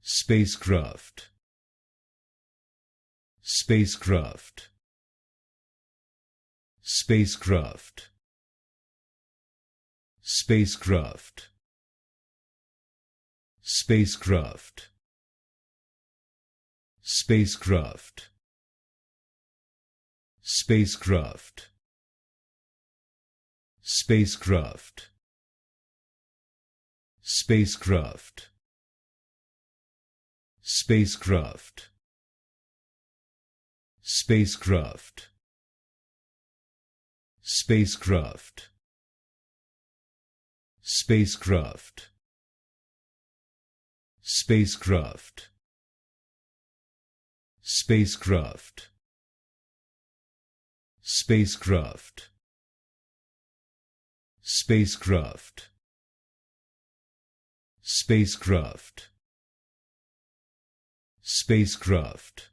spacecraft, spacecraft, spacecraft, spacecraft, spacecraft, spacecraft, spacecraft, spacecraft, spacecraft, spacecraft, spacecraft, spacecraft, spacecraft, spacecraft, spacecraft, spacecraft, spacecraft, spacecraft, spacecraft,